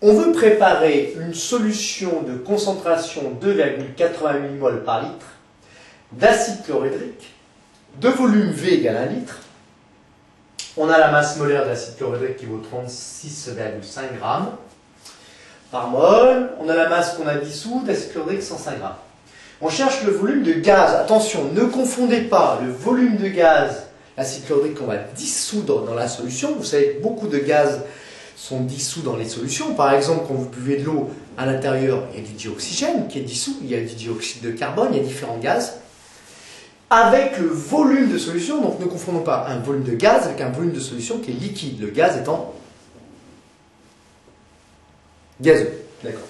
On veut préparer une solution de concentration 2,88 mol par litre d'acide chlorhydrique de volume V égale 1 litre. On a la masse molaire d'acide chlorhydrique qui vaut 36,5 g par mol. On a la masse qu'on a dissous d'acide chlorhydrique 105 g. On cherche le volume de gaz. Attention, ne confondez pas le volume de gaz, l'acide chlorhydrique qu'on va dissoudre dans la solution. Vous savez que beaucoup de gaz sont dissous dans les solutions. Par exemple, quand vous buvez de l'eau, à l'intérieur, il y a du dioxygène qui est dissous, il y a du dioxyde de carbone, il y a différents gaz. Avec le volume de solution, donc ne confondons pas un volume de gaz avec un volume de solution qui est liquide, le gaz étant gazeux. D'accord.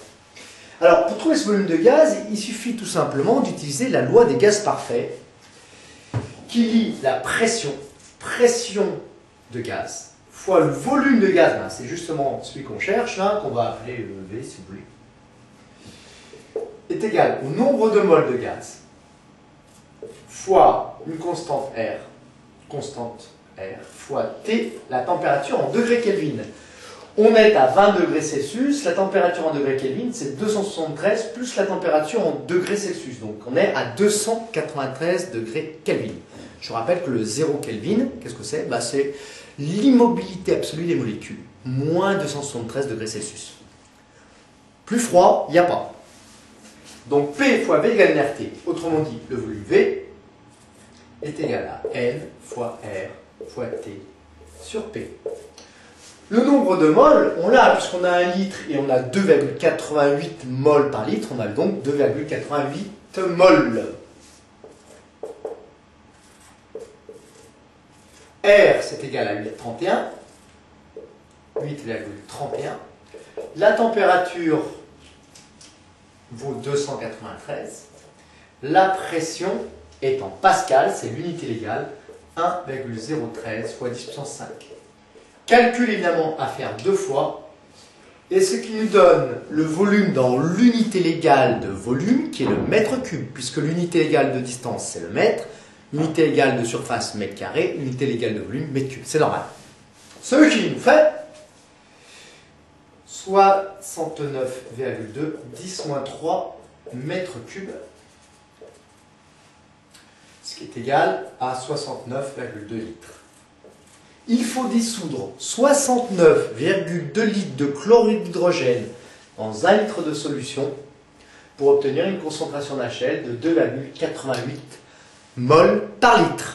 Alors, pour trouver ce volume de gaz, il suffit tout simplement d'utiliser la loi des gaz parfaits qui lie la pression de gaz, fois le volume de gaz, ben, c'est justement celui qu'on cherche, hein, qu'on va appeler V si vous voulez, est égal au nombre de moles de gaz fois une constante R fois T, la température en degrés Kelvin. On est à 20 degrés Celsius, la température en degrés Kelvin c'est 273 plus la température en degrés Celsius, donc on est à 293 degrés Kelvin. Je vous rappelle que le 0 Kelvin, qu'est-ce que c'est? C'est l'immobilité absolue des molécules, moins 273 degrés Celsius. Plus froid, il n'y a pas. Donc P fois V égale nRT, autrement dit, le volume V est égal à N fois R fois T sur P. Le nombre de moles, on l'a, puisqu'on a 1 litre et on a 2,88 moles par litre, on a donc 2,88 moles. R, c'est égal à 8,31. 8,31. La température vaut 293. La pression est en pascal, c'est l'unité légale, 1,013 fois 10 puissance 5. Calcul évidemment à faire 2 fois, et ce qui nous donne le volume dans l'unité légale de volume, qui est le mètre cube, puisque l'unité légale de distance c'est le mètre, unité légale de surface mètre carré, unité légale de volume mètre cube, c'est normal. Ce qui nous fait 69,2 10-3 mètres cubes, ce qui est égal à 69,2 litres. Il faut dissoudre 69,2 litres de chlorure d'hydrogène dans 1 litre de solution pour obtenir une concentration d'HL de 2,88 mol par litre.